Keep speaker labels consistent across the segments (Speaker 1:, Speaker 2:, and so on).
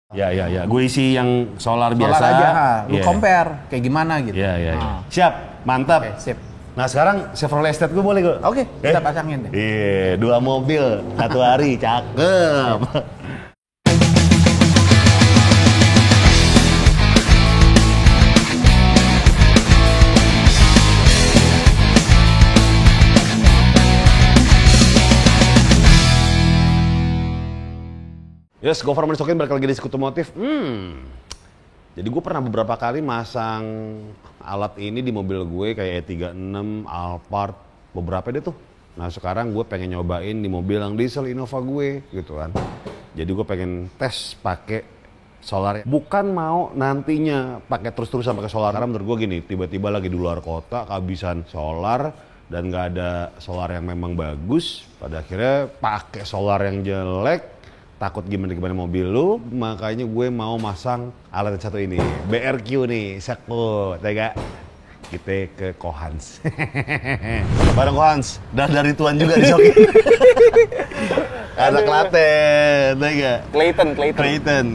Speaker 1: Ya. Gue isi yang solar biasa.
Speaker 2: Solar aja, lu compare kayak gimana gitu.
Speaker 1: Iya. Siap, mantap.
Speaker 2: Oke, sip.
Speaker 1: Nah sekarang Chevrolet Estate gue boleh gue?
Speaker 2: Oke, kita pasangin deh.
Speaker 1: Iya, 2 mobil, 1 hari, cakep. Yes, Gofar Manisokin balik lagi di Sekutu Motif. Jadi gue pernah beberapa kali masang alat ini di mobil gue kayak E36, Alphard, beberapa deh tuh. Nah sekarang gue pengen nyobain di mobil yang diesel Innova gue gitu kan. Jadi gue pengen tes pakai solar. Bukan mau nantinya pakai terus-terusan pakai solar, karena menurut gue gini, tiba-tiba lagi di luar kota kehabisan solar dan nggak ada solar yang memang bagus. Pada akhirnya pakai solar yang jelek. Takut gimana mobil lu, makanya gue mau masang alat yang satu ini, BRQ nih, sekut, ya gak? Kita ke Kohans. Bareng Kohans, dari Tuan juga disokin. Anak Klaten, ya gak? Clayton.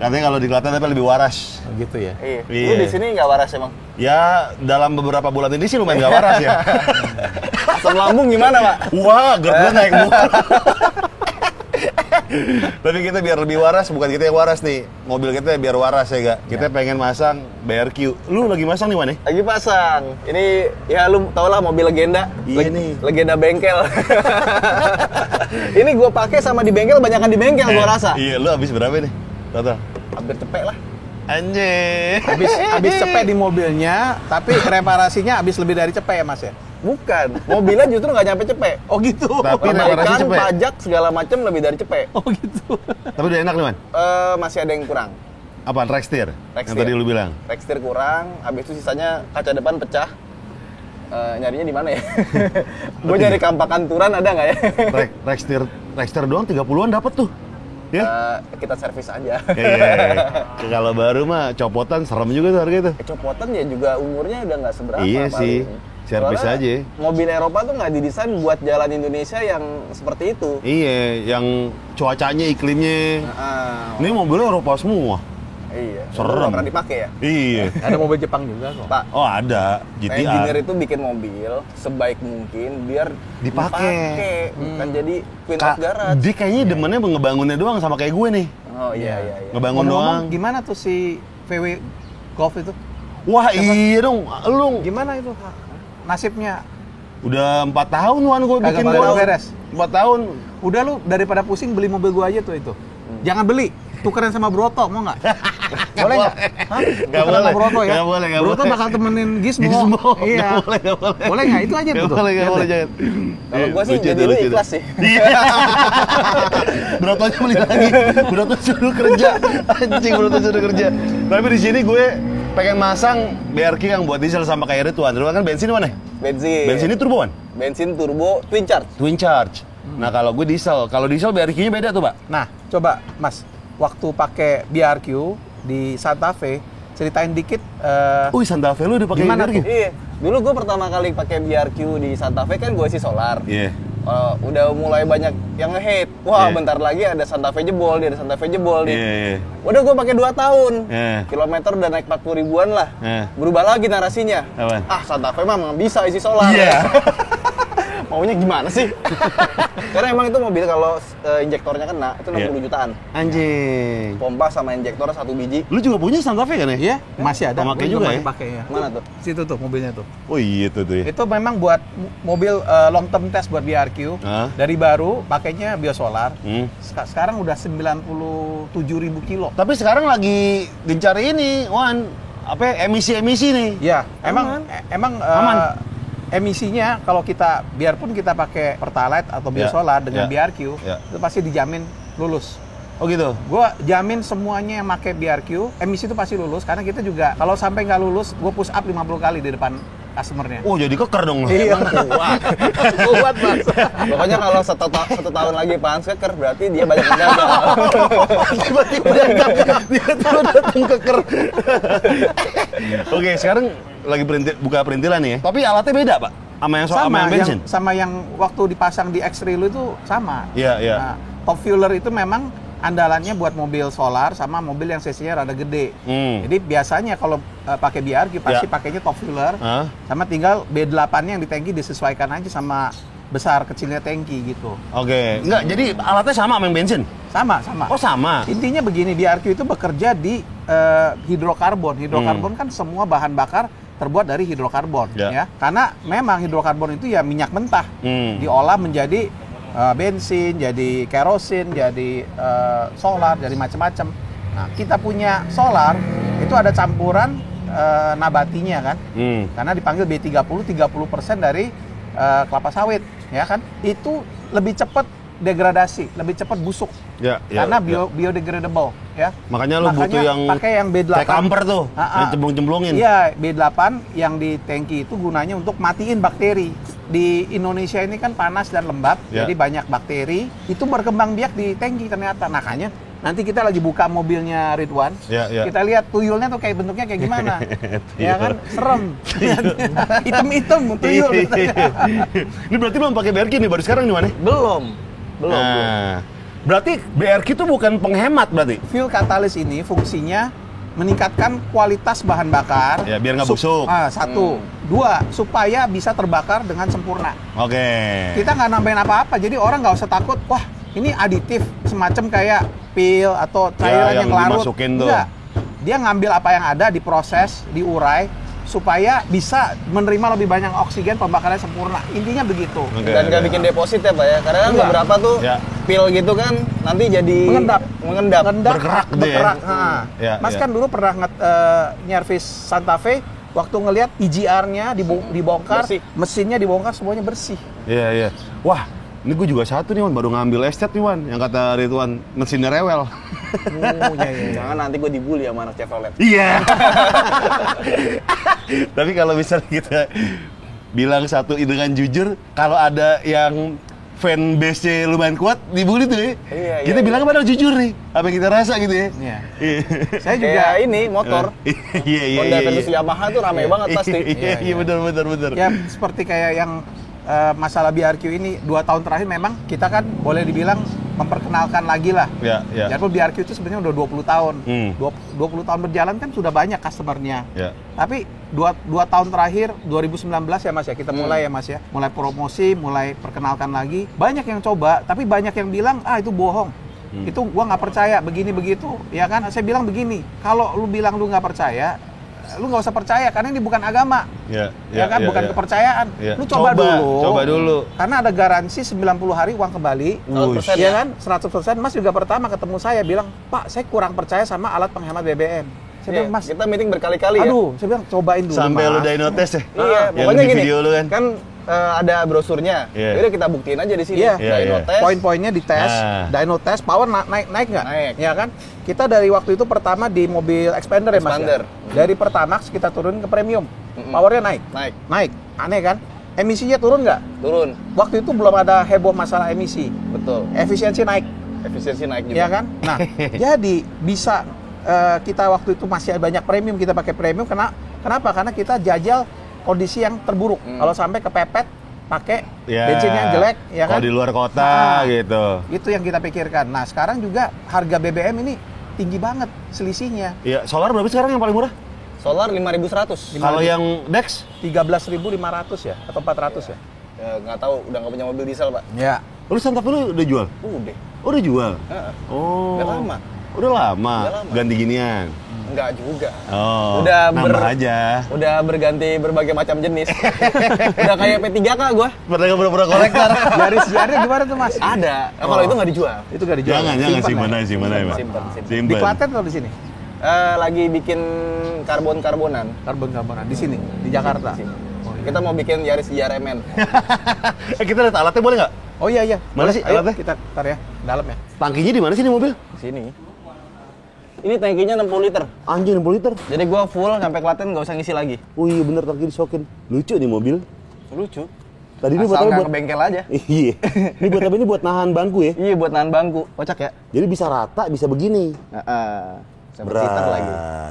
Speaker 1: Katanya kalau di Klaten tapi lebih waras.
Speaker 2: Oh, gitu ya?
Speaker 3: Iya. Lu di sini nggak waras emang?
Speaker 1: Ya, dalam beberapa bulan ini sih lumayan nggak waras ya.
Speaker 3: Asam lambung gimana, Pak?
Speaker 1: Wah, GERD gue naik mulu. Tapi kita biar lebih waras, bukan kita yang waras nih. Mobil kita biar waras ya gak? Kita pengen masang BRQ. Lu lagi masang nih mana?
Speaker 3: Lagi pasang. Ini ya lu tau lah mobil legenda.
Speaker 1: Iya nih.
Speaker 3: Legenda bengkel. Ini gua pakai sama di bengkel, banyakan di bengkel gua rasa.
Speaker 1: Iya, lu habis berapa nih? Total?
Speaker 3: Hampir cepet lah.
Speaker 1: Anjir.
Speaker 2: Habis cepet di mobilnya, tapi reparasinya habis lebih dari cepet ya Mas ya?
Speaker 3: Bukan, mobilnya justru nggak nyampe cepet.
Speaker 2: Oh gitu.
Speaker 1: Tapi reparasi
Speaker 3: Perbaikan,
Speaker 1: cepet.
Speaker 3: pajak segala macam lebih dari cepet.
Speaker 2: Oh gitu.
Speaker 1: Tapi udah enak nih, Man?
Speaker 3: Masih ada yang kurang.
Speaker 1: Apaan? Rextir? Yang tadi lu bilang?
Speaker 3: Rextir kurang, habis itu sisanya kaca depan pecah. Nyarinya di mana ya? Gue nyari kampakan turan ada nggak ya?
Speaker 1: Rextir doang 30-an dapat tuh. Ya?
Speaker 3: Kita servis aja.
Speaker 1: Iya. Kalau baru mah copotan serem juga tuh harga itu.
Speaker 3: Copotan ya juga umurnya udah nggak seberapa.
Speaker 1: Iya sih. Servis aja.
Speaker 3: Mobil Eropa tuh nggak didesain buat jalan Indonesia yang seperti itu.
Speaker 1: Iya, yang cuacanya, iklimnya. Ini mobilnya Eropa semua.
Speaker 3: Iya.
Speaker 1: Serem.
Speaker 3: Nggak pernah dipakai ya?
Speaker 1: Iya.
Speaker 2: Ada mobil Jepang juga kok.
Speaker 3: Pak.
Speaker 1: Oh ada,
Speaker 3: Engineer
Speaker 1: GTR.
Speaker 3: itu bikin mobil sebaik mungkin biar
Speaker 1: Dipakai.
Speaker 3: bukan jadi queen of garage.
Speaker 1: Dia kayaknya demennya ngebangunnya doang sama kayak gue nih.
Speaker 3: Oh iya.
Speaker 1: Ngebangun doang.
Speaker 2: Gimana tuh si VW Golf itu?
Speaker 1: Wah iya dong, lu
Speaker 2: Gimana itu nasibnya?
Speaker 1: udah 4 tahun Wan gue bikin
Speaker 2: Kagak
Speaker 1: gua.
Speaker 2: beres.
Speaker 1: 4 tahun.
Speaker 2: Udah lu daripada pusing beli mobil gua aja tuh itu. Jangan beli, tukeran sama Broto, mau nggak? Boleh nggak? Hah?
Speaker 1: Nggak
Speaker 2: Tukeran sama
Speaker 1: boleh.
Speaker 2: Broto ya?
Speaker 1: Nggak boleh, nggak
Speaker 2: Broto
Speaker 1: boleh.
Speaker 2: bakal temenin Gizmo.
Speaker 1: Iya.
Speaker 2: Iya.
Speaker 1: Nggak boleh.
Speaker 2: Boleh nggak? Itu aja tuh.
Speaker 1: Nggak boleh, jangan.
Speaker 3: Kalau gua sih
Speaker 1: Lucu
Speaker 3: jadi
Speaker 1: tuh,
Speaker 3: lu
Speaker 1: lucu
Speaker 3: ikhlas
Speaker 1: tuh.
Speaker 3: sih.
Speaker 1: Iya. Brotonya beli lagi. Broto suruh kerja. Anjing, Broto suruh kerja. Tapi di sini gue pengen masang BRQ yang buat diesel sama kayak Ridwan. Ridwan kan bensin mana?
Speaker 3: Bensin.
Speaker 1: Bensin ini turbo kan?
Speaker 3: Bensin turbo twin charge.
Speaker 1: Twin charge. Nah kalau gue diesel, kalau diesel BRQ-nya beda tuh Pak.
Speaker 2: Nah, coba Mas, waktu pakai BRQ di Santa Fe, ceritain dikit.
Speaker 1: Santa Fe lu udah pakai
Speaker 2: Gimana
Speaker 1: BRQ?
Speaker 2: tuh?
Speaker 3: Iya. Dulu gue pertama kali pakai BRQ di Santa Fe kan gue isi solar.
Speaker 1: Iya.
Speaker 3: Udah mulai banyak yang nge-hate. Wah,
Speaker 1: Iya.
Speaker 3: bentar lagi ada Santa Fe jebol, ada Santa Fe jebol nih.
Speaker 1: Iya.
Speaker 3: Udah gue pakai 2 tahun.
Speaker 1: Iya.
Speaker 3: Kilometer udah naik 40 ribuan lah.
Speaker 1: Iya.
Speaker 3: Berubah lagi narasinya.
Speaker 1: Apaan?
Speaker 3: Santa Fe mah bisa isi solar.
Speaker 1: Iya.
Speaker 3: Maunya gimana sih? Karena emang itu mobil kalau injektornya kena itu 60 jutaan.
Speaker 1: Anjing.
Speaker 3: Pompa sama injektor 1 biji.
Speaker 1: Lu juga punya Santa Fe kan ya?
Speaker 2: Iya, masih ada.
Speaker 1: Pemakai
Speaker 2: Gua
Speaker 1: juga ya?
Speaker 2: masih pakai ya.
Speaker 3: Mana tuh?
Speaker 2: Situ tuh mobilnya tuh.
Speaker 1: Oh iya tuh ya.
Speaker 2: Itu memang buat mobil long term test buat BRQ.
Speaker 1: Hah?
Speaker 2: Dari baru pakainya biosolar.
Speaker 1: Hmm.
Speaker 2: Sekarang udah 97.000 kilo.
Speaker 1: Tapi sekarang lagi gencar ini, Wan, apa emisi-emisi nih?
Speaker 2: Ya, emang
Speaker 1: Aman.
Speaker 2: emisinya kalau kita biarpun kita pakai Pertalite atau biosolar dengan BRQ, itu pasti dijamin lulus.
Speaker 1: Oh gitu.
Speaker 2: Gua jamin semuanya yang pakai BRQ, emisi itu pasti lulus karena kita juga kalau sampai nggak lulus, gua push up 50 kali di depan customer-nya.
Speaker 1: Oh jadi keker dong lu.
Speaker 2: Iya.
Speaker 3: Kuat, Mas. Pokoknya kalau satu tahun lagi Pak Hans keker berarti dia banyak yang gagal.
Speaker 1: Tiba-tiba datang keker. Oke, sekarang lagi buka perintilan nih ya. Tapi alatnya beda, Pak. Sama yang sama yang bensin.
Speaker 2: Sama yang waktu dipasang di X-Ray lu itu sama.
Speaker 1: Iya.
Speaker 2: Nah, top fueler itu memang andalannya buat mobil solar sama mobil yang cc-nya rada gede. Jadi biasanya kalau pakai BRQ pasti pakainya top fueler, sama tinggal B8-nya yang di tangki disesuaikan aja sama besar kecilnya tangki gitu.
Speaker 1: Oke, enggak, jadi alatnya sama sama yang bensin?
Speaker 2: Sama.
Speaker 1: Oh sama?
Speaker 2: Intinya begini, BRQ itu bekerja di hidrokarbon. Hidrokarbon kan semua bahan bakar terbuat dari hidrokarbon, ya. Karena memang hidrokarbon itu ya minyak mentah, diolah menjadi bensin, jadi kerosin, jadi solar, jadi macam-macam. Nah, kita punya solar itu ada campuran nabatinya kan, karena dipanggil B30, 30% dari kelapa sawit, ya kan? Itu lebih cepat degradasi, lebih cepat busuk, karena biodegradable, ya.
Speaker 1: Makanya lu butuh yang
Speaker 2: pakai yang B8.
Speaker 1: Kayak kamper tuh, yang cemplung-cemplungin.
Speaker 2: Iya, B8 yang di tangki itu gunanya untuk matiin bakteri. Di Indonesia ini kan panas dan lembab, jadi banyak bakteri. Itu berkembang biak di tangki ternyata. Makanya nanti kita lagi buka mobilnya Ridwan, kita lihat tuyulnya tuh kayak bentuknya kayak gimana. Ya kan, serem. Hitam-hitam tuyul.
Speaker 1: Ini berarti belum pakai BRQ nih, baru sekarang nih, Wan?
Speaker 3: Belum.
Speaker 1: Berarti BRQ itu bukan penghemat berarti?
Speaker 2: Fuel katalis ini fungsinya meningkatkan kualitas bahan bakar.
Speaker 1: Ya, biar nggak busuk.
Speaker 2: Satu. Dua, supaya bisa terbakar dengan sempurna.
Speaker 1: Oke.
Speaker 2: Kita nggak nambahin apa-apa, jadi orang nggak usah takut, wah ini aditif, semacam kayak pil atau cairan yang larut. Enggak. Dia ngambil apa yang ada, diproses, diurai, supaya bisa menerima lebih banyak oksigen, pembakarannya sempurna. Intinya begitu.
Speaker 3: Dan nggak bikin deposit ya Pak ya? Karena kan beberapa tuh pil gitu kan nanti jadi mengendap.
Speaker 2: Bergerak. Mas kan dulu pernah nyervis Santa Fe, waktu ngelihat EGR-nya dibongkar, mesinnya dibongkar, semuanya bersih.
Speaker 1: Iya. Wah, ini gue juga satu nih, Wan, baru ngambil estet nih, Wan, yang kata Ridwan, mesinnya rewel.
Speaker 3: Jangan nanti gue dibully sama anak Chevrolet.
Speaker 1: Iya. Tapi kalau misalnya kita bilang satu dengan jujur, kalau ada yang fan base-nya lumayan kuat, dibully tuh ya. Kita bilang padahal jujur nih, apa yang kita rasa gitu ya.
Speaker 2: Saya juga
Speaker 3: ini motor. Honda versus Yamaha tuh rame banget pasti.
Speaker 1: Iya, benar.
Speaker 2: Ya seperti kayak yang masalah BRQ ini 2 tahun terakhir memang kita kan boleh dibilang memperkenalkan lagi lah. Jadi BRQ itu sebenarnya udah 20 tahun. 20 tahun berjalan kan sudah banyak customer-nya. Tapi 2 tahun terakhir 2019 ya Mas ya, kita mulai ya Mas ya. Mulai promosi, mulai perkenalkan lagi. Banyak yang coba, tapi banyak yang bilang itu bohong. Itu gua nggak percaya begini begitu. Ya kan, saya bilang begini, kalau lu bilang lu nggak percaya, lu nggak usah percaya karena ini bukan agama, bukan kepercayaan. Lu coba dulu. Karena ada garansi 90 hari uang kembali, ya kan, 100%. Mas juga pertama ketemu saya bilang, Pak, saya kurang percaya sama alat penghemat BBM. Saya bilang, Mas,
Speaker 3: kita meeting berkali-kali ya.
Speaker 2: Saya bilang cobain dulu.
Speaker 1: Sampai
Speaker 2: Mas.
Speaker 1: lu dyno test ya?
Speaker 3: Iya, pokoknya gini.
Speaker 1: Video lu
Speaker 3: kan ada brosurnya. Jadi kita buktiin aja di sini. Dyno test.
Speaker 2: Poin-poinnya dites, dyno test, power naik nggak?
Speaker 3: Naik.
Speaker 2: Ya kan? Kita dari waktu itu pertama di mobil Expander ya Mas. Dari Pertamax kita turunin ke premium. Powernya naik. Aneh kan? Emisinya turun nggak?
Speaker 3: Turun.
Speaker 2: Waktu itu belum ada heboh masalah emisi.
Speaker 3: Betul.
Speaker 2: Efisiensi naik juga. Ya kan? Nah, jadi bisa kita waktu itu masih banyak premium, kita pakai premium. Kenapa? Karena kita jajal kondisi yang terburuk. Kalau sampai kepepet pakai bensin yang jelek, ya kan?
Speaker 1: Kalau di luar kota gitu.
Speaker 2: Itu yang kita pikirkan. Nah, sekarang juga harga BBM ini tinggi banget selisihnya.
Speaker 1: Iya, solar berapa sekarang yang paling murah?
Speaker 3: Solar 5.100.
Speaker 1: Kalau yang Dex
Speaker 2: 13.500 ya atau 400 ya?
Speaker 3: Ya nggak tahu, udah nggak punya mobil diesel, Pak.
Speaker 2: Ya.
Speaker 1: Lu Santa Fe lu udah jual? Udah jual?
Speaker 3: Udah lama.
Speaker 1: Udah lama. Ganti ginian?
Speaker 3: Enggak juga.
Speaker 1: Udah aja.
Speaker 3: Udah berganti berbagai macam jenis. Udah kayak P3K gua.
Speaker 1: Pernah pura-pura kolektor.
Speaker 2: Jaris-jarisnya gimana tuh Mas?
Speaker 3: Ada. Kalau itu nggak dijual.
Speaker 2: Itu nggak dijual.
Speaker 1: Jangan simpan ya, Pak.
Speaker 3: Simpan.
Speaker 2: Di Klaten atau di sini?
Speaker 3: Lagi bikin karbon-karbonan
Speaker 2: di sini, di Jakarta.
Speaker 3: Kita mau bikin Yaris JRMN.
Speaker 1: Kita lihat alatnya boleh nggak?
Speaker 2: Oh iya.
Speaker 1: Mana sih alatnya?
Speaker 2: Kita tar ya, dalam ya.
Speaker 1: Tangkinya di mana sih ini mobil?
Speaker 3: Di sini. Ini tangkinya 60 liter.
Speaker 1: Anjir, 60 liter.
Speaker 3: Jadi gua full sampai Klaten nggak usah ngisi lagi.
Speaker 1: Oh iya bener, tangki disokin. Lucu nih mobil.
Speaker 3: Lucu.
Speaker 1: Tadi ini
Speaker 3: buat
Speaker 1: buat
Speaker 3: bengkel aja.
Speaker 1: Iya. Ini buat apa? Ini buat nahan bangku ya?
Speaker 3: Iya, buat nahan bangku. Kocak ya.
Speaker 1: Jadi bisa rata, bisa begini.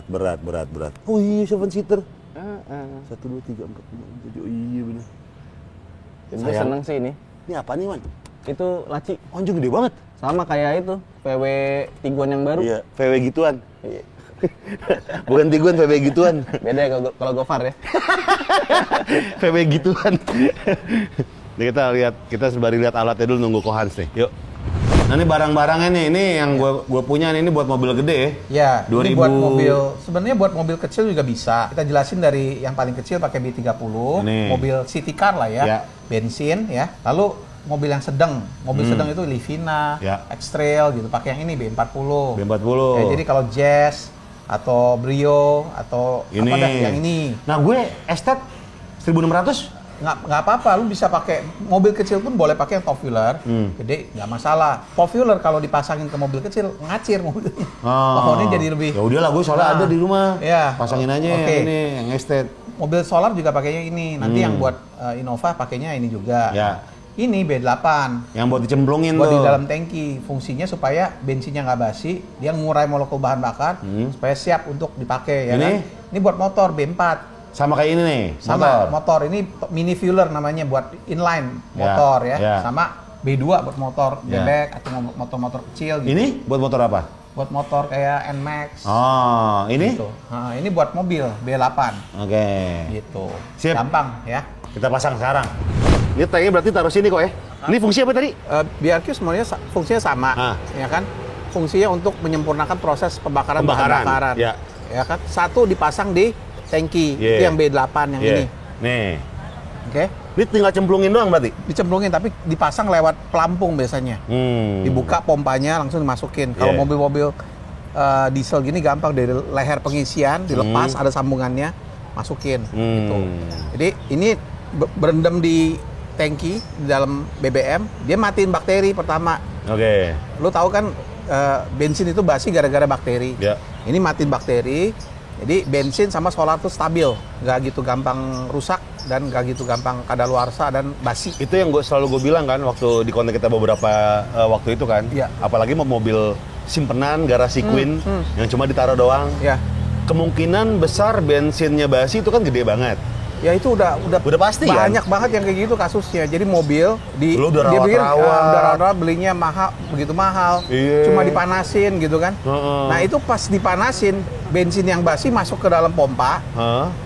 Speaker 1: Berat. Oh iya, 7 seater. 1, 2, 3, 4, 5, 6, 7. Oh iya bener.
Speaker 3: Gue seneng sih ini.
Speaker 1: Ini apa nih, Wan?
Speaker 3: Itu laci.
Speaker 1: Anjir, gede banget.
Speaker 3: Sama kayak itu, VW Tiguan yang baru.
Speaker 1: Iya, VW gituan.
Speaker 3: Iya.
Speaker 1: Bukan Tiguan, VW gituan.
Speaker 3: Beda ya kalau Gofar ya.
Speaker 1: VW gituan. Nih kita sembari lihat alatnya dulu, nunggu Kohans nih. Yuk. Nah ini barang-barangnya nih, ini yang gue punya nih, ini buat mobil gede
Speaker 2: ya.
Speaker 1: 2000...
Speaker 2: Ini buat mobil, sebenarnya buat mobil kecil juga bisa. Kita jelasin dari yang paling kecil pakai B30,
Speaker 1: ini.
Speaker 2: mobil city car lah ya, bensin ya. Lalu mobil yang sedang, sedang itu Livina, X-Trail gitu, pakai yang ini B40. Ya, jadi kalau Jazz atau Brio atau
Speaker 1: ini.
Speaker 2: apa dah yang ini.
Speaker 1: Nah gue estate 1600
Speaker 2: nggak apa-apa, lu bisa pakai mobil kecil pun boleh pakai yang top wheeler, gede nggak masalah. Top wheeler kalau dipasangin ke mobil kecil ngacir mobilnya, pohonnya jadi lebih.
Speaker 1: Ya udahlah, gue soalnya ada di rumah,
Speaker 2: ya,
Speaker 1: pasangin aja yang ini, yang estate.
Speaker 2: Mobil solar juga pakainya ini, nanti yang buat Innova pakainya ini juga.
Speaker 1: Ya.
Speaker 2: Ini B8.
Speaker 1: Yang buat dicemplungin
Speaker 2: buat
Speaker 1: tuh.
Speaker 2: Di dalam tangki, fungsinya supaya bensinnya nggak basi, dia ngurai molekul bahan bakar, supaya siap untuk dipakai ya kan. Ini buat motor B4.
Speaker 1: Sama kayak ini nih,
Speaker 2: sama motor ini mini fueler namanya buat inline motor ya. Sama B2 buat motor bebek atau motor-motor kecil gitu.
Speaker 1: Ini buat motor apa?
Speaker 2: Buat motor kayak NMAX.
Speaker 1: Oh, ini?
Speaker 2: Gitu. Nah, ini buat mobil B8.
Speaker 1: Oke.
Speaker 2: Gitu.
Speaker 1: Sip.
Speaker 2: Gampang ya.
Speaker 1: Kita pasang sekarang. Ini tanknya berarti taruh sini kok ya? Ini fungsi apa tadi?
Speaker 2: BRQ semuanya fungsinya sama, ya kan? Fungsinya untuk menyempurnakan proses pembakaran. Bahan bakaran. Ya kan? Satu dipasang di tangki, itu yang B8 yang ini.
Speaker 1: Nih.
Speaker 2: Oke.
Speaker 1: Ini tinggal cemplungin doang berarti?
Speaker 2: Dicemplungin, tapi dipasang lewat pelampung biasanya. Dibuka pompanya, langsung dimasukin. Kalau mobil-mobil diesel gini gampang, dari leher pengisian, dilepas, ada sambungannya, masukin. Gitu. Jadi ini berendam di tangki, di dalam BBM, dia matiin bakteri pertama.
Speaker 1: Oke.
Speaker 2: Lu tahu kan bensin itu basi gara-gara bakteri. Ini matiin bakteri. Jadi bensin sama solar tuh stabil, nggak gitu gampang rusak dan nggak gitu gampang kadaluarsa dan basi.
Speaker 1: Itu yang selalu gue bilang kan waktu di konten kita beberapa waktu itu kan. Apalagi mobil simpenan garasi Queen yang cuma ditaruh doang. Kemungkinan besar bensinnya basi itu kan gede banget.
Speaker 2: Ya itu udah
Speaker 1: pasti
Speaker 2: banyak
Speaker 1: kan?
Speaker 2: banget yang kayak gitu kasusnya. Jadi mobil
Speaker 1: dia
Speaker 2: bikin rawat belinya mahal, begitu mahal, cuma dipanasin gitu kan. Nah itu pas dipanasin, bensin yang basi masuk ke dalam pompa,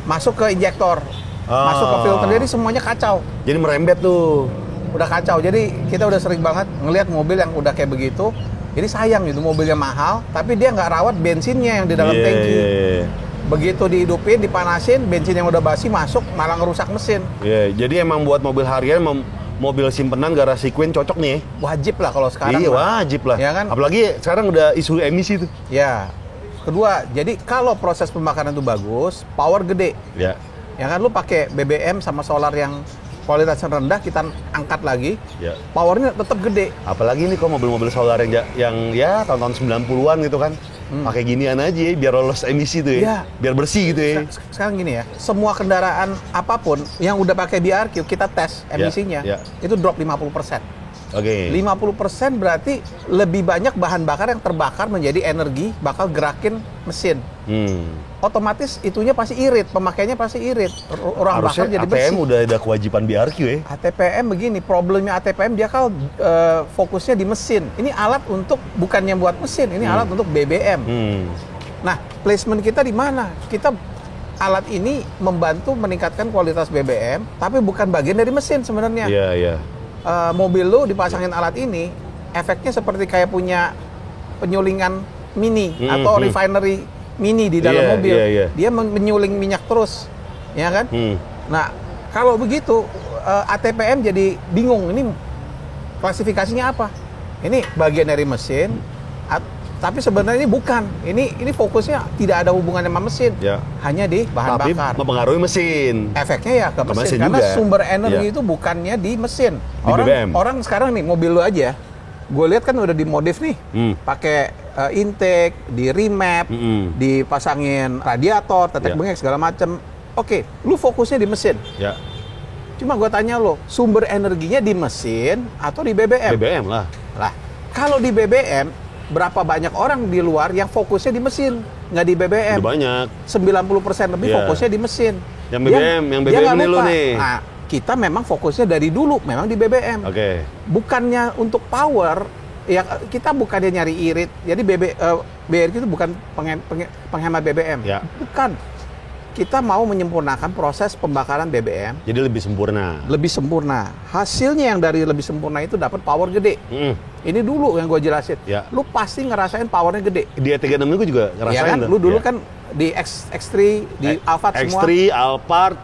Speaker 2: masuk ke injektor, masuk ke filter, jadi semuanya kacau.
Speaker 1: Jadi merembet tuh.
Speaker 2: Udah kacau. Jadi kita udah sering banget ngelihat mobil yang udah kayak begitu. Jadi sayang gitu, mobilnya mahal, tapi dia nggak rawat bensinnya yang di dalam tangki. Begitu dihidupin, dipanasin, bensin yang udah basi masuk, malah ngerusak mesin.
Speaker 1: Jadi emang buat mobil harian, mobil simpenan garasi Queen cocok nih.
Speaker 2: Wajib lah kalau sekarang.
Speaker 1: Iya, wajib lah.
Speaker 2: Ya kan?
Speaker 1: Apalagi sekarang udah isu emisi tuh.
Speaker 2: Ya. Kedua, jadi kalau proses pembakaran itu bagus, power gede. Ya kan, lu pakai BBM sama solar yang kualitasnya rendah, kita angkat lagi, powernya tetap gede.
Speaker 1: Apalagi nih kok mobil-mobil solar yang ya tahun-tahun 90-an gitu kan. Pakai ginian aja ya, biar lolos emisi tuh ya. Biar bersih gitu ya.
Speaker 2: Sekarang gini ya, semua kendaraan apapun yang udah pakai BRQ, kita tes emisinya, itu drop 50%. 50% berarti lebih banyak bahan bakar yang terbakar menjadi energi, bakal gerakin mesin. Otomatis itunya pasti irit, pemakainya pasti irit. Orang bakar jadi bersih.
Speaker 1: ATM udah ada kewajiban BRQ ya.
Speaker 2: ATPM begini, problemnya ATPM dia kalau fokusnya di mesin. Ini alat untuk bukannya buat mesin, ini alat untuk BBM. Nah, placement kita di mana? Kita alat ini membantu meningkatkan kualitas BBM, tapi bukan bagian dari mesin sebenarnya. Mobil lu dipasangin alat ini, efeknya seperti kayak punya penyulingan mini atau refinery mini di dalam mobil. Dia menyuling minyak terus, ya kan? Nah, kalau begitu ATPM jadi bingung. Ini klasifikasinya apa? Ini bagian dari mesin, tapi sebenarnya ini bukan. Ini fokusnya tidak ada hubungannya sama mesin, hanya di bahan bakar.
Speaker 1: Tapi mempengaruhi mesin.
Speaker 2: Efeknya ya ke mesin karena juga. Sumber energi itu bukannya di mesin. Orang sekarang nih mobil lu aja, gue lihat kan udah dimodif nih, pakai intake, di remap, dipasangin radiator, tetek bengek segala macem. Oke, lu fokusnya di mesin. Cuma gue tanya lo, sumber energinya di mesin atau di BBM?
Speaker 1: BBM lah.
Speaker 2: Kalau di BBM, berapa banyak orang di luar yang fokusnya di mesin, nggak di BBM?
Speaker 1: Udah banyak.
Speaker 2: 90% lebih fokusnya di mesin.
Speaker 1: Yang BBM ini lo nih.
Speaker 2: Nah, kita memang fokusnya dari dulu memang di BBM. Bukannya untuk power, Ya kita bukannya nyari irit. Jadi BRQ itu bukan penghemat BBM.
Speaker 1: Ya.
Speaker 2: Bukan. Kita mau menyempurnakan proses pembakaran BBM.
Speaker 1: Jadi lebih sempurna.
Speaker 2: Lebih sempurna. Hasilnya yang dari lebih sempurna itu dapat power gede. Ini dulu yang gue jelasin.
Speaker 1: Ya.
Speaker 2: Lu pasti ngerasain powernya gede.
Speaker 1: Di E36 itu juga ngerasain
Speaker 2: Ya kan?
Speaker 1: tuh.
Speaker 2: Lu dulu
Speaker 1: Ya.
Speaker 2: kan di X3, di Alphard semua.
Speaker 1: X3, Alphard,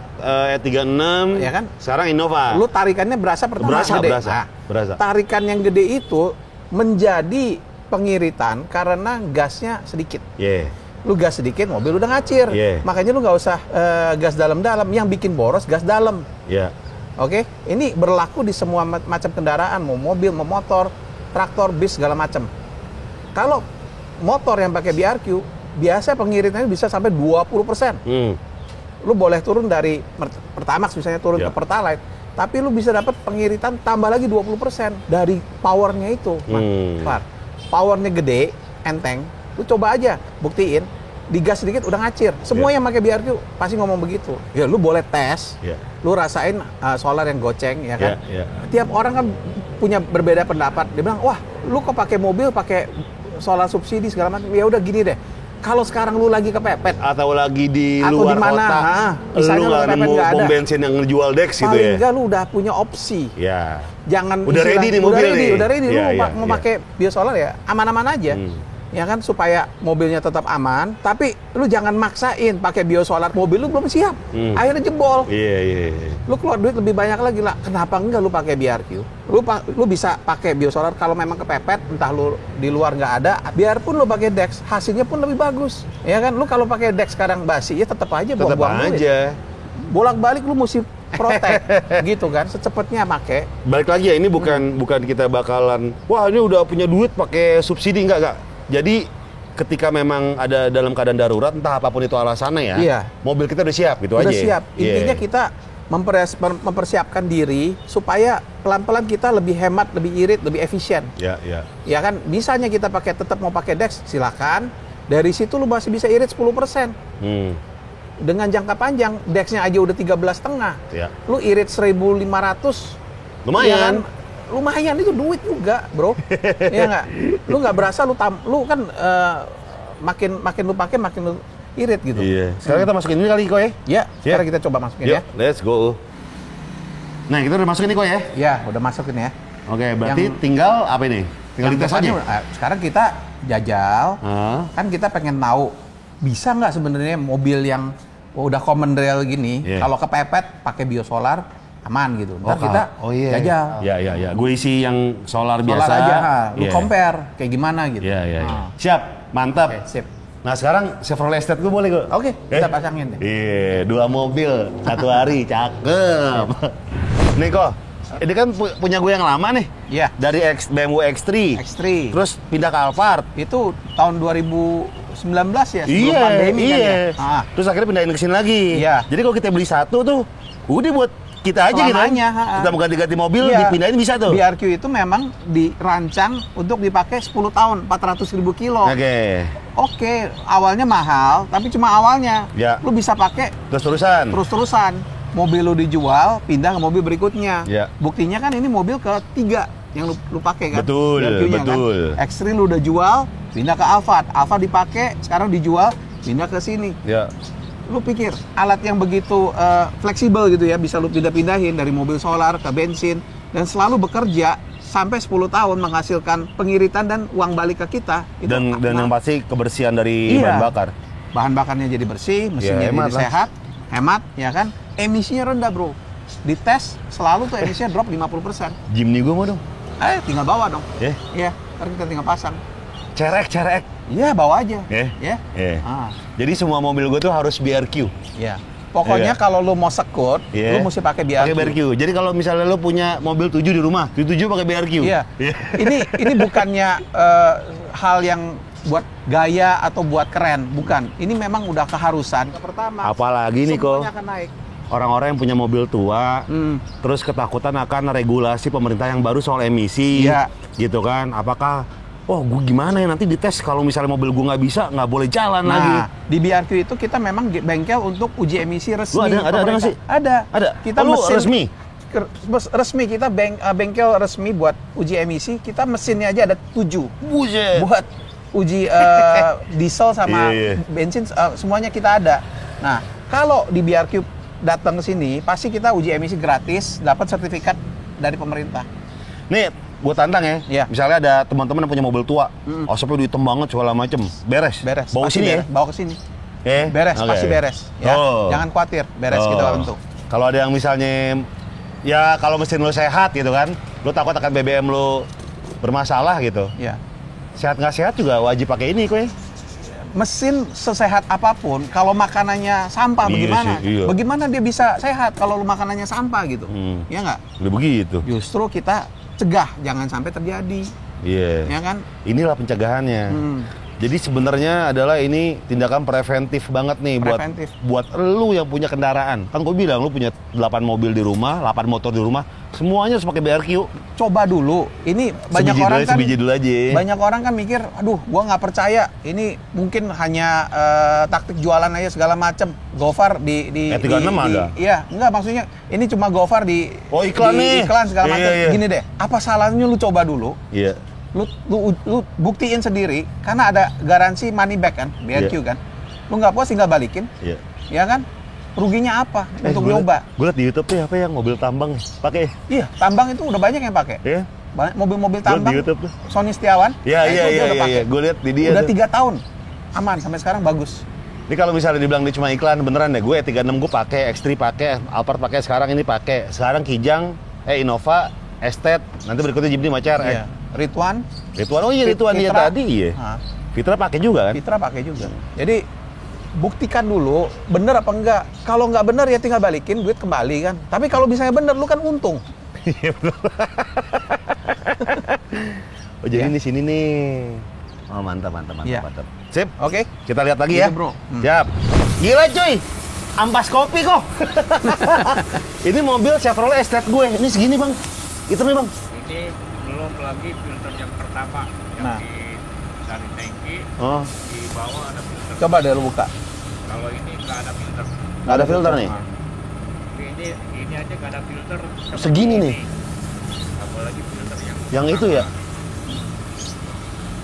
Speaker 1: E36,
Speaker 2: Ya kan?
Speaker 1: sekarang Innova.
Speaker 2: Lu tarikannya berasa pertama gede. Nah,
Speaker 1: berasa.
Speaker 2: tarikan yang gede itu menjadi pengiritan karena gasnya sedikit. Lu gas sedikit, mobil udah ngacir. Makanya lu nggak usah gas dalam-dalam. Yang bikin boros gas dalam. Oke? Ini berlaku di semua macam kendaraan, mau mobil, mau motor, traktor, bis, segala macam. Kalau motor yang pakai BRQ, biasa pengiritannya bisa sampai 20%. Lu boleh turun dari Pertamax misalnya turun ke Pertalite, tapi lu bisa dapat pengiritan tambah lagi 20% dari powernya itu. Powernya gede, enteng. Lu coba aja, buktiin, digas sedikit udah ngacir. Semua yang pakai BRQ pasti ngomong begitu. Ya lu boleh tes, lu rasain solar yang goceng, ya kan? Tiap orang kan punya berbeda pendapat. Dia bilang, wah lu kok pakai mobil, pakai solar subsidi segala macam. Ya udah gini deh, kalau sekarang lu lagi kepepet
Speaker 1: atau lagi di
Speaker 2: atau
Speaker 1: luar
Speaker 2: di mana,
Speaker 1: kota,
Speaker 2: misalnya
Speaker 1: lu nggak nemu pom bensin yang ngejual Dex gitu ya.
Speaker 2: Paling enggak lu udah punya opsi. Jangan
Speaker 1: udah ready nih mobil nih.
Speaker 2: Udah ready, lu mau pakai biosolar ya aman-aman aja. Ya kan, supaya mobilnya tetap aman, tapi lu jangan maksain pakai biosolar, mobil lu belum siap, akhirnya jebol. Lu keluar duit lebih banyak lagi lah. Kenapa enggak lu pakai BRQ? Lu bisa pakai biosolar kalau memang kepepet, entah lu di luar nggak ada, biarpun lu pakai Dex, hasilnya pun lebih bagus. Ya kan, lu kalau pakai Dex sekarang basi, ya tetap aja buang-buang duit. Bolak-balik lu mesti protect gitu kan, secepatnya pakai.
Speaker 1: Balik lagi ya, ini bukan kita bakalan, wah ini udah punya duit pakai subsidi, enggak. Jadi ketika memang ada dalam keadaan darurat, entah apapun itu alasannya ya, mobil kita udah siap gitu aja.
Speaker 2: Udah siap. Intinya kita mempersiapkan diri supaya pelan-pelan kita lebih hemat, lebih irit, lebih efisien. Ya kan, misalnya kita tetap mau pakai Dex, silakan. Dari situ lu masih bisa irit 10%. Dengan jangka panjang, Dex-nya aja udah 13,5. Lu irit 1.500.
Speaker 1: Lumayan.
Speaker 2: Ya kan? Lumayan, itu duit juga, bro. Iya nggak? Lu nggak berasa lu kan makin lu pakai makin lu irit gitu.
Speaker 1: Sekarang kita masukin ini kali Ko ya?
Speaker 2: Sekarang kita coba masukin ya.
Speaker 1: Let's go. Nah, kita udah masukin ini Ko ya?
Speaker 2: Ya, udah masukin ya.
Speaker 1: Oke, berarti tinggal apa ini? Tinggal dites aja.
Speaker 2: Sekarang kita jajal. Kan kita pengen tahu bisa nggak sebenarnya mobil yang udah common rail gini, kalau kepepet pakai biosolar aman gitu. Ntar kita jajal.
Speaker 1: Ya. Gue isi yang solar biasa
Speaker 2: aja. Lu compare kayak gimana gitu.
Speaker 1: Siap, mantap.
Speaker 2: Sip.
Speaker 1: Nah sekarang Chevrolet Estate gue boleh gue?
Speaker 2: Oke, kita pasangin deh.
Speaker 1: 2 mobil, 1 hari, cakep. Nih Ko, ini kan punya gue yang lama nih. Dari BMW X3. Terus pindah ke Alphard.
Speaker 2: Itu tahun 2019 ya, sebelum pandemi kan ya.
Speaker 1: Terus akhirnya pindahin ke sini lagi. Jadi kalau kita beli satu tuh, udah buat kita aja gitu. Kita mau ganti-ganti mobil, dipindahin bisa tuh.
Speaker 2: BRQ itu memang dirancang untuk dipakai 10 tahun, 400.000 kilo. Oke, awalnya mahal, tapi cuma awalnya. Lu bisa pakai terus-terusan. Mobil lu dijual, pindah ke mobil berikutnya. Buktinya kan ini mobil ketiga yang lu pakai kan.
Speaker 1: Betul.
Speaker 2: Kan? X3 lu udah jual, pindah ke Alphard. Alphard dipakai, sekarang dijual, pindah ke sini. Lu pikir alat yang begitu fleksibel gitu ya, bisa lu pindah-pindahin dari mobil solar ke bensin dan selalu bekerja sampai 10 tahun menghasilkan pengiritan dan uang balik ke kita.
Speaker 1: Dan yang pasti kebersihan dari bahan bakar.
Speaker 2: Bahan bakarnya jadi bersih, mesinnya jadi sehat, hemat, ya kan? Emisinya rendah, bro. Di tes selalu tuh emisinya drop 50%.
Speaker 1: Jimny gue mau dong.
Speaker 2: Tinggal bawa dong. Iya, ntar kita tinggal pasang.
Speaker 1: Cerek.
Speaker 2: Iya, bawa aja.
Speaker 1: Jadi semua mobil gue tuh harus BRQ.
Speaker 2: Pokoknya kalau lu mau sekut, lu mesti pakai BRQ.
Speaker 1: Jadi kalau misalnya lu punya mobil 7 di rumah, 7 pakai BRQ.
Speaker 2: Ini bukannya hal yang buat gaya atau buat keren, bukan. Ini memang udah keharusan. Pertama.
Speaker 1: Apalagi nih kok.
Speaker 2: Akan naik.
Speaker 1: Orang-orang yang punya mobil tua, terus ketakutan akan regulasi pemerintah yang baru soal emisi, gitu kan? Apakah gue gimana ya nanti dites kalau misalnya mobil gue nggak boleh jalan lagi.
Speaker 2: Di BRQ itu kita memang bengkel untuk uji emisi resmi.
Speaker 1: Lu ada nggak sih?
Speaker 2: Ada.
Speaker 1: Kita
Speaker 2: mesin
Speaker 1: resmi.
Speaker 2: resmi kita bengkel resmi buat uji emisi, kita mesinnya aja ada 7.
Speaker 1: Buset.
Speaker 2: Buat uji diesel sama bensin semuanya kita ada. Nah, kalau di BRQ datang ke sini, pasti kita uji emisi gratis, dapat sertifikat dari pemerintah.
Speaker 1: Nih, gue tantang ya.
Speaker 2: Iya.
Speaker 1: Misalnya ada teman-teman yang punya mobil tua, asapnya udah hitam banget segala macem, beres. Bawa
Speaker 2: Pasti
Speaker 1: sini ya.
Speaker 2: Bawa ke sini.
Speaker 1: Beres,
Speaker 2: Pasti beres. Ya, jangan khawatir, beres kita bantu.
Speaker 1: Kalau ada yang misalnya, ya kalau mesin lo sehat gitu kan, lo takut akan BBM lo bermasalah gitu.
Speaker 2: Ya.
Speaker 1: Sehat nggak sehat juga wajib pakai ini, kue.
Speaker 2: Mesin sesehat apapun, kalau makanannya sampah bagaimana?
Speaker 1: Iya.
Speaker 2: Bagaimana dia bisa sehat kalau makanannya sampah gitu? Ya nggak?
Speaker 1: Udah begitu.
Speaker 2: Justru kita cegah, jangan sampai terjadi.
Speaker 1: Iya.
Speaker 2: Ya kan?
Speaker 1: Inilah pencegahannya. Jadi sebenarnya adalah ini tindakan preventif banget nih buat lu yang punya kendaraan. Kan gue bilang lu punya 8 mobil di rumah, 8 motor di rumah, semuanya harus pakai BRQ.
Speaker 2: Coba dulu. Ini banyak orang kan
Speaker 1: sebiji dulu aja.
Speaker 2: Banyak orang kan mikir, aduh, gua nggak percaya. Ini mungkin hanya taktik jualan aja segala macem. Gofar di
Speaker 1: E36 ada.
Speaker 2: Iya, enggak maksudnya ini cuma Gofar di
Speaker 1: iklan nih.
Speaker 2: Iklan segala macam.
Speaker 1: Iya.
Speaker 2: Gini deh, apa salahnya lu coba dulu?
Speaker 1: Iya.
Speaker 2: Lu buktiin sendiri karena ada garansi money back kan, BRQ kan. Lu nggak puas tinggal balikin.
Speaker 1: Iya.
Speaker 2: Ya kan? Ruginya apa untuk nyoba?
Speaker 1: Gue liat di YouTube tuh apa yang mobil tambang pakai.
Speaker 2: Iya, tambang itu udah banyak yang pakai.
Speaker 1: Iya.
Speaker 2: Mobil-mobil tambang.
Speaker 1: Di YouTube tuh.
Speaker 2: Sony Setiawan.
Speaker 1: Iya. Gue liat di dia.
Speaker 2: Udah 3 tahun. Aman sampai sekarang bagus.
Speaker 1: Ini kalau misalnya dibilang dia cuma iklan beneran deh. Gue E36 gue pakai, X3 pakai, Alphard pakai, sekarang ini pakai. Sekarang Kijang, Innova, Estate, nanti berikutnya Jimny sama CRX.
Speaker 2: Iya. Ridwan.
Speaker 1: Oh iya Ridwan dia tadi ya. Fitra pakai juga kan?
Speaker 2: Fitra pakai juga. Jadi buktikan dulu bener apa enggak. Kalau nggak bener ya tinggal balikin, duit kembali kan. Tapi kalau misalnya bener, lu kan untung.
Speaker 1: Oh jadi
Speaker 2: Ya.
Speaker 1: di sini nih. Oh mantap.
Speaker 2: Ya.
Speaker 1: Sip.
Speaker 2: Oke.
Speaker 1: Kita lihat lagi
Speaker 2: Gitu,
Speaker 1: ya.
Speaker 2: bro.
Speaker 1: Siap. Gila cuy. Ampas kopi kok. Ini mobil Chevrolet Estate gue. Ini segini bang. Itu nih bang.
Speaker 4: Ini belum lagi filter yang pertama yang dari tangki. Di bawah ada filter.
Speaker 2: Coba deh lu buka.
Speaker 4: Kalau ini nggak ada filter.
Speaker 1: Nggak ada filter nih.
Speaker 4: Tapi ini aja nggak ada filter.
Speaker 1: Segini nih.
Speaker 4: Apalagi filter
Speaker 1: yang itu ya.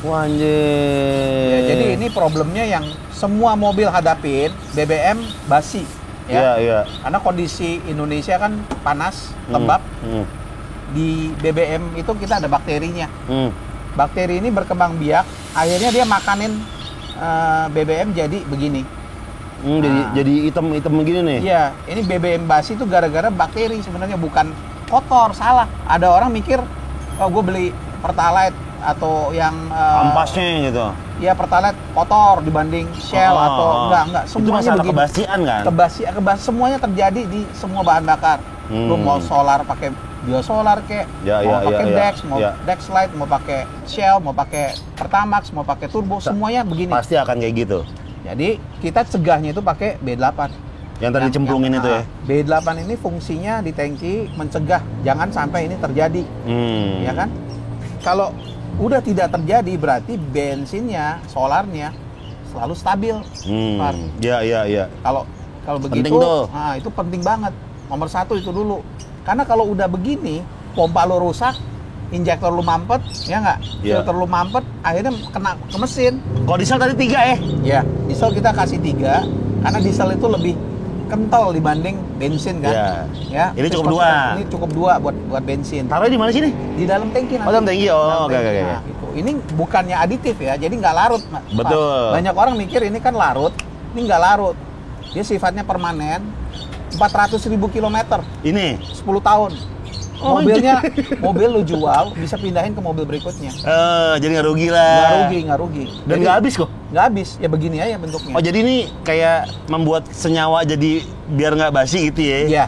Speaker 1: Wah anjir.
Speaker 2: Ya, jadi ini problemnya yang semua mobil hadapin, BBM basi.
Speaker 1: Iya.
Speaker 2: Karena kondisi Indonesia kan panas, lembab. Di BBM itu kita ada bakterinya. Bakteri ini berkembang biak, akhirnya dia makanin BBM jadi begini.
Speaker 1: Jadi hitam begini nih.
Speaker 2: Iya, ini BBM basi itu gara-gara bakteri sebenarnya, bukan kotor, salah. Ada orang mikir, oh gue beli Pertalite atau yang
Speaker 1: ampasnya gitu.
Speaker 2: Iya, Pertalite kotor dibanding Shell atau enggak semuanya
Speaker 1: itu masalah
Speaker 2: begini.
Speaker 1: kebasian kan?
Speaker 2: Kebasian semuanya terjadi di semua bahan bakar. Lu mau solar pakai biosolar kek, mau pakai Dex, mau Dex Lite, mau pakai Shell, mau pakai Pertamax, mau pakai turbo, semuanya begini.
Speaker 1: Pasti akan kayak gitu.
Speaker 2: Jadi kita cegahnya itu pakai B8.
Speaker 1: Yang tadi cemplungin itu ya.
Speaker 2: B8 ini fungsinya di tangki mencegah jangan sampai ini terjadi. Ya kan? Kalau udah tidak terjadi berarti bensinnya, solarnya selalu stabil.
Speaker 1: Iya.
Speaker 2: Kalau begitu, itu penting banget. Nomor 1 itu dulu. Karena kalau udah begini, pompa lo rusak, injektor lu mampet, ya nggak? Filter lu mampet, akhirnya kena ke mesin.
Speaker 1: Kalau diesel tadi 3 ya?
Speaker 2: Iya, diesel kita kasih 3, karena diesel itu lebih kental dibanding bensin kan. Ya.
Speaker 1: Ini cukup 2.
Speaker 2: Ini cukup 2 buat bensin.
Speaker 1: Taruhnya di mana sih nih?
Speaker 2: Di dalam tangki nanti.
Speaker 1: Oh, dalam tangki. Oke.
Speaker 2: Nah, gitu. Ini bukannya aditif ya, jadi nggak larut.
Speaker 1: Betul.
Speaker 2: Banyak orang mikir ini kan larut, ini nggak larut. Dia sifatnya permanen. 400.000 kilometer.
Speaker 1: Ini
Speaker 2: 10 tahun. Mobil lu jual bisa pindahin ke mobil berikutnya.
Speaker 1: Jadi nggak rugi lah.
Speaker 2: Nggak rugi.
Speaker 1: Dan nggak habis kok.
Speaker 2: Nggak habis. Ya begini aja bentuknya.
Speaker 1: Oh jadi ini kayak membuat senyawa jadi biar nggak basi gitu ya?
Speaker 2: Iya.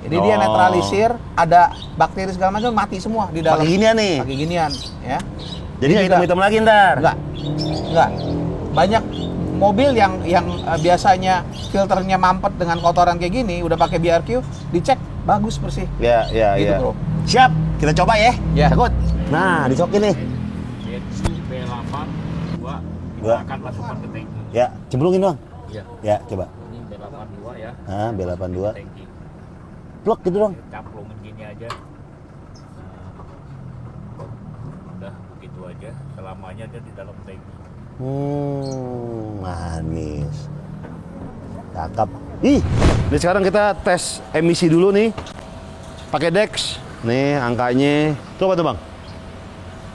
Speaker 2: Jadi dia netralisir, ada bakteri segala macam mati semua di dalam.
Speaker 1: Pakai ginian nih.
Speaker 2: Pakai ginian, ya.
Speaker 1: Jadi nggak hitam-hitam lagi ntar.
Speaker 2: Enggak. Banyak mobil yang biasanya filternya mampet dengan kotoran kayak gini, udah pakai BRQ, dicek bagus bersih.
Speaker 1: Iya.
Speaker 2: Gitu, bro.
Speaker 1: Siap, kita coba ya.
Speaker 2: Ya.
Speaker 1: Takut. Nah, dicokin nih.
Speaker 4: Yaitu B8 2 akan masukkan ke tangki.
Speaker 1: Ya, cemplungin dong.
Speaker 4: Iya.
Speaker 1: Ya, coba.
Speaker 4: Ini B82 ya.
Speaker 1: B82.
Speaker 4: Tangki.
Speaker 1: plek gitu dong.
Speaker 4: Camplungin gini aja. Udah begitu aja. Selamanya dia di dalam tangki.
Speaker 1: Manis. Cakep. Ih, ini sekarang kita tes emisi dulu nih. Pakai Dex. Nih angkanya. Itu apa tuh, Bang?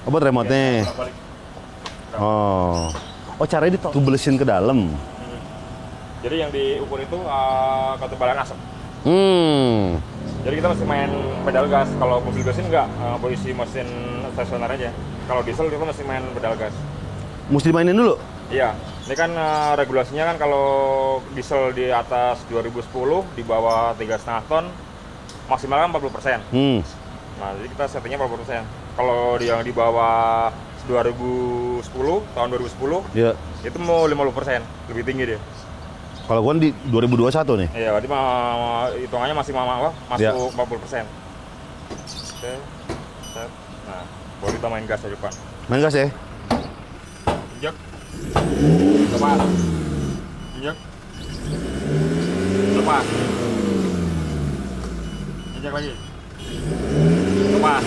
Speaker 1: Apa remote-nya? Oh, caranya ditubelesin ke dalam.
Speaker 5: Jadi yang diukur itu ketebalan asap. Jadi kita mesti main pedal gas. Kalau mobil gas ini enggak, posisi mesin stasioner aja. Kalau diesel kita mesti main pedal gas.
Speaker 1: Mesti dimainin dulu?
Speaker 5: Iya. Ini kan regulasinya kan kalau diesel di atas 2010 di bawah 3,5 ton maksimal kan 40%. Nah, jadi kita settingnya 40%. Kalau yang di bawah 2010, tahun 2010,
Speaker 1: ya.
Speaker 5: Itu mau 50%, lebih tinggi dia.
Speaker 1: Kalau gua di 2021 nih.
Speaker 5: Iya, berarti hitungannya masuk ya. 40%. Oke. Set. Nah, baru kita main gas aja, Pak.
Speaker 1: Main gas ya?
Speaker 5: Injek. Lepas. Injek. Lepas. Injek lagi. Lepas.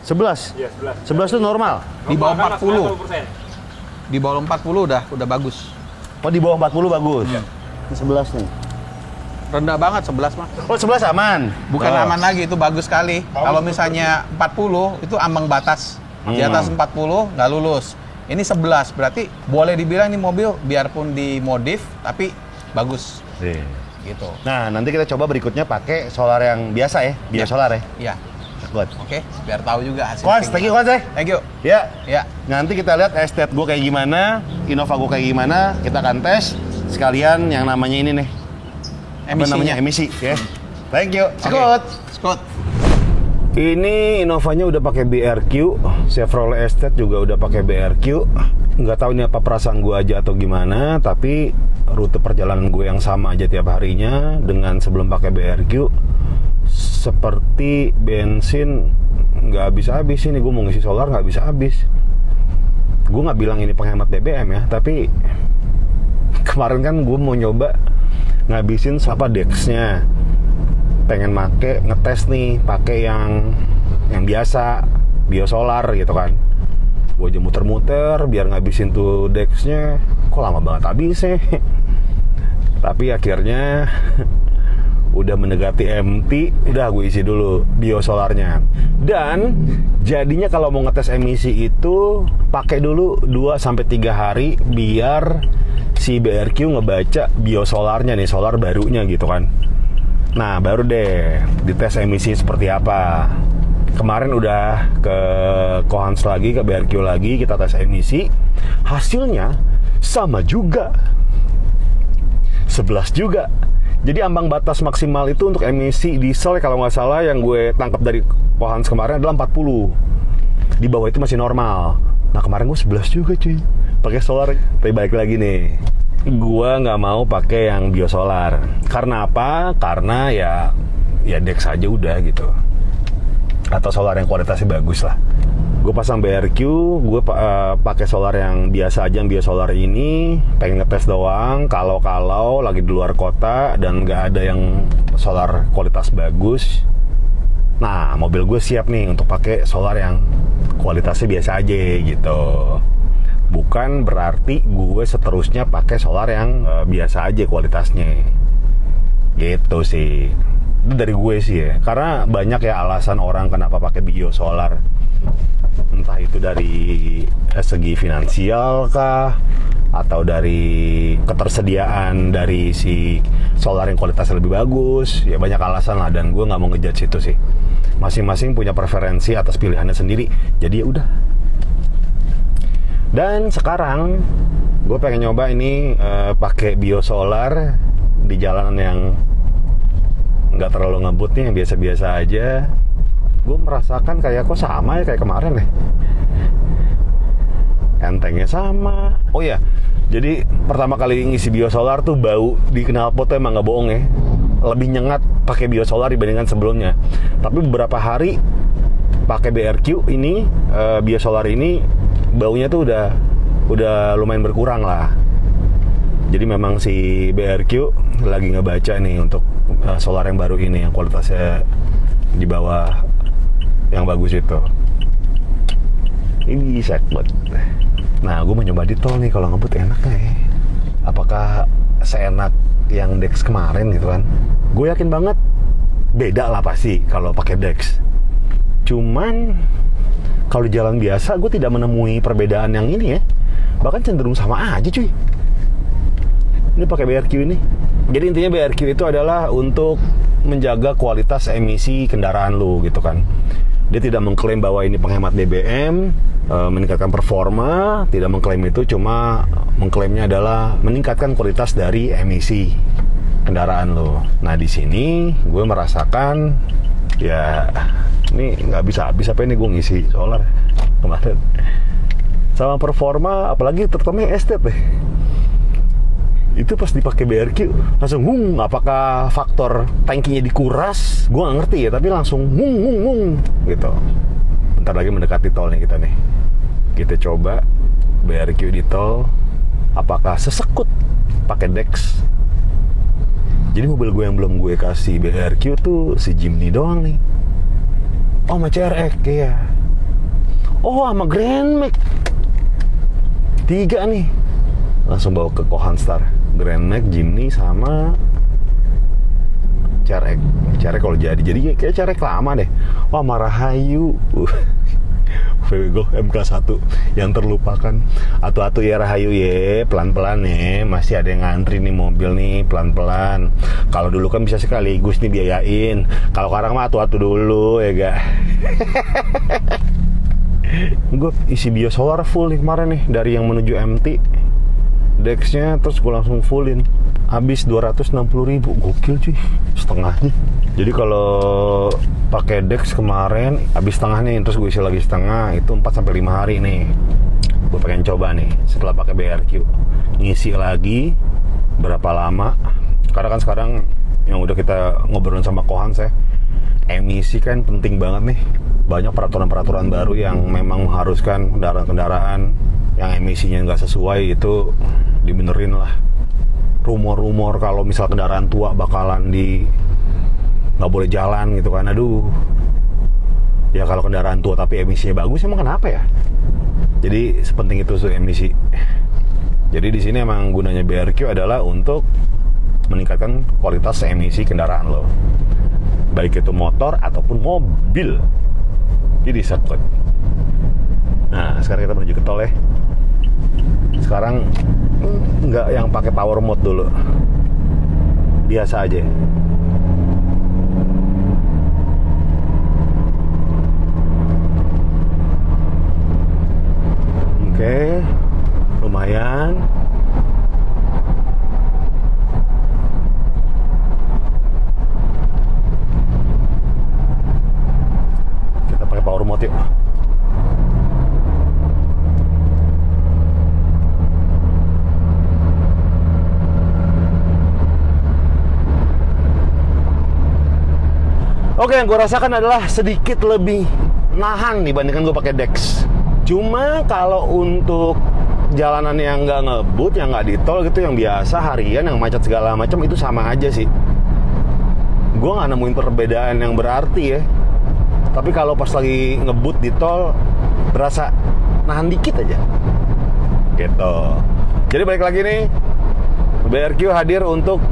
Speaker 1: 11?
Speaker 5: Iya,
Speaker 1: 11 itu normal?
Speaker 2: Di bawah 40.
Speaker 5: 40%.
Speaker 2: Di bawah 40 udah bagus.
Speaker 1: Oh, di bawah 40 bagus? Iya. Ini 11 nih.
Speaker 2: Rendah banget 11 mah.
Speaker 1: Oh, 11 aman?
Speaker 2: Bukan aman lagi, itu bagus sekali. Kalau misalnya 40 itu ambang batas. Di atas 40 nggak lulus. Ini 11, berarti boleh dibilang ini mobil biarpun dimodif tapi bagus. Gitu.
Speaker 1: Nah, nanti kita coba berikutnya pakai solar yang biasa ya, biosolar ya.
Speaker 2: Iya.
Speaker 1: Good.
Speaker 2: Oke, biar tahu juga hasilnya.
Speaker 1: Kons, thank you Kons ya.
Speaker 2: Thank you.
Speaker 1: Ya.
Speaker 2: Ya.
Speaker 1: Nanti kita lihat estate gue kayak gimana, Innova gue kayak gimana, kita akan tes sekalian yang namanya ini nih. Apa namanya? Emisi ya. Thank you. Scott.
Speaker 2: Scott.
Speaker 1: Ini Innovanya udah pakai BRQ, Chevrolet Estate juga udah pakai BRQ. Nggak tahu ini apa perasaan gue aja atau gimana, tapi rute perjalanan gue yang sama aja tiap harinya dengan sebelum pakai BRQ. Seperti bensin nggak habis-habis ini. Gue mau ngisi solar nggak habis-habis. Gue nggak bilang ini penghemat BBM ya, tapi kemarin kan gue mau nyoba ngabisin Dex-nya. Pengen ngetes nih pakai yang biasa biosolar gitu kan. Gue aja muter-muter biar ngabisin tuh Dex-nya. Kok lama banget habisnya. Tapi akhirnya udah mendekati empty, udah gue isi dulu biosolarnya. Dan jadinya kalau mau ngetes emisi itu pakai dulu 2-3 hari biar si BRQ ngebaca biosolarnya nih, solar barunya gitu kan. Nah, baru deh dites emisi seperti apa. Kemarin udah ke Kohans lagi, ke BRQ lagi, kita tes emisi. Hasilnya sama juga. 11 juga. Jadi ambang batas maksimal itu untuk emisi diesel kalau nggak salah yang gue tangkap dari Kohans kemarin adalah 40. Di bawah itu masih normal. Nah, kemarin gue 11 juga cuy. Pakai solar. Tapi balik lagi nih. Gue nggak mau pakai yang biosolar. Karena apa? Karena ya Dex aja udah gitu. Atau solar yang kualitasnya bagus lah. Gue pasang BRQ, gue pakai solar yang biasa aja, yang biosolar ini. Pengen ngetes doang, kalau lagi di luar kota dan nggak ada yang solar kualitas bagus. Nah, mobil gue siap nih untuk pakai solar yang kualitasnya biasa aja gitu. Bukan berarti gue seterusnya pakai solar yang biasa aja kualitasnya. Gitu sih. Itu dari gue sih ya. Karena banyak ya alasan orang kenapa pakai biosolar. Entah itu dari segi finansial kah, atau dari ketersediaan dari si solar yang kualitasnya lebih bagus. Ya banyak alasan lah, dan gue nggak mau ngejudge itu sih. Masing-masing punya preferensi atas pilihannya sendiri. Jadi ya udah. Dan sekarang gue pengen nyoba ini pakai biosolar di jalanan yang nggak terlalu ngebut nih, yang biasa-biasa aja. Gue merasakan kayak kok sama ya kayak kemarin deh. Entengnya sama. Oh ya, jadi pertama kali ngisi biosolar tuh bau di knalpot tuh emang nggak bohong ya. Lebih nyengat pakai biosolar dibandingkan sebelumnya. Tapi beberapa hari pakai BRQ ini, biosolar ini, baunya tuh udah lumayan berkurang lah. Jadi memang si BRQ lagi ngebaca nih untuk solar yang baru ini yang kualitasnya di bawah yang bagus itu. Ini segment. Nah, gue mau nyoba di tol nih, kalau ngebut enak nih. Apakah seenak yang Dex kemarin gitu kan? Gue yakin banget beda lah pasti kalau pakai Dex. Cuman kalau jalan biasa gue tidak menemui perbedaan yang ini ya. Bahkan cenderung sama aja cuy. Ini pakai BRQ ini. Jadi intinya BRQ itu adalah untuk menjaga kualitas emisi kendaraan lu gitu kan. Dia tidak mengklaim bahwa ini penghemat BBM, meningkatkan performa, tidak mengklaim itu, cuma mengklaimnya adalah meningkatkan kualitas dari emisi kendaraan lo. Nah di sini gue merasakan ya ini nggak bisa habis apa ini gue ngisi solar kemarin. Sama performa, apalagi terutama yang estate deh. Itu pas dipakai BRQ langsung apakah faktor tangkinya dikuras gue nggak ngerti ya, tapi langsung gitu. Bentar lagi mendekati tol nih kita nih, kita coba BRQ di tol apakah sesekut pakai Dex. Jadi mobil gue yang belum gue kasih BRQ tuh si Jimny doang nih. Oh sama CRX ya. Oh sama Grand Max 3 nih. Langsung bawa ke Kohanstar, Grand Max, Jimny sama CRX. CRX kalau jadi kayak CRX lama deh. Wah Rahayu. VW Golf MK1 yang terlupakan. Atu-atu ya Rahayu ya, pelan-pelan ya. Masih ada yang ngantri nih mobil nih, pelan-pelan. Kalau dulu kan bisa sekaligus nih biayain. Kalau sekarang mah atu-atu dulu ya gak. Gue isi biosolar full nih kemarin nih, dari yang menuju MT Dex-nya, terus gue langsung fullin. Habis 260.000, gokil cuy, setengahnya. Jadi kalau pakai Dex kemarin habis setengahnya, terus gue isi lagi setengah, itu 4-5 hari nih. Gue pengen coba nih setelah pakai BRQ ngisi lagi berapa lama. Karena kan sekarang yang udah kita ngobrolin sama Kohans ya, emisi kan penting banget nih. Banyak peraturan-peraturan baru yang memang mengharuskan kendaraan-kendaraan yang emisinya nggak sesuai itu dibenerin lah. Rumor-rumor kalau misal kendaraan tua bakalan nggak boleh jalan gitu kan, aduh. Ya kalau kendaraan tua tapi emisinya bagus emang kenapa ya? Jadi sepenting itu tuh emisi. Jadi di sini emang gunanya BRQ adalah untuk meningkatkan kualitas emisi kendaraan lo, baik itu motor ataupun mobil. Jadi sekut. Nah sekarang kita menuju ke tol ya. Sekarang nggak yang pakai power mode dulu, biasa aja. Oke, lumayan. Kita pakai power mode yuk. Oke, yang gue rasakan adalah sedikit lebih nahan dibandingkan gue pakai Dex. Cuma kalau untuk jalanan yang nggak ngebut, yang nggak di tol gitu, yang biasa harian, yang macet segala macam, itu sama aja sih. Gue nggak nemuin perbedaan yang berarti ya. Tapi kalau pas lagi ngebut di tol, berasa nahan dikit aja. Gitu. Jadi balik lagi nih, BRQ hadir untuk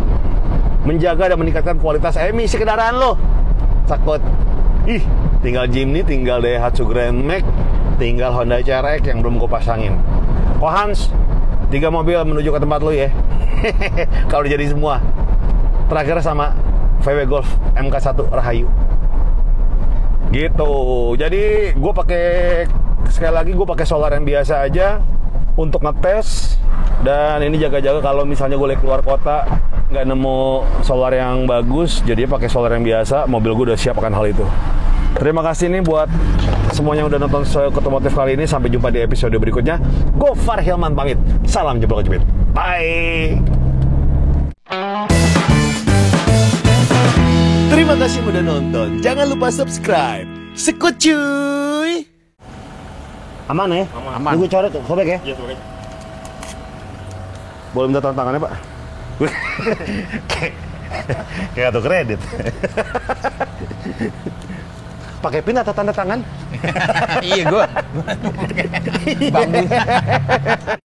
Speaker 1: menjaga dan meningkatkan kualitas emisi kendaraan lo. Sakut. Ih, tinggal Jimny, tinggal Daihatsu Grand Max, tinggal Honda CRX yang belum gue pasangin. Kohans, 3 mobil menuju ke tempat lu ya. Kalau jadi semua. Terakhir sama VW Golf MK1 Rahayu. Gitu. Jadi gue pakai, sekali lagi gue pakai solar yang biasa aja untuk ngetes. Dan ini jaga-jaga kalau misalnya gue keluar kota nggak nemu solar yang bagus, jadi pakai solar yang biasa. Mobil gue udah siap akan hal itu. Terima kasih nih buat semuanya yang udah nonton Soek Otomotif kali ini. Sampai jumpa di episode berikutnya. Gofar Hilman pamit. Salam jempol kejepit. Bye.
Speaker 6: Terima kasih udah nonton. Jangan lupa subscribe. Sekut cuy.
Speaker 1: Aman ya?
Speaker 5: Aman.
Speaker 1: Gue coret tuh, sobek ya?
Speaker 5: Iya, sobek.
Speaker 1: Boleh minta tantangannya, Pak? Kayak kartu kredit. Pakai pin atau tanda tangan?
Speaker 2: Iya, gua. Bambunya.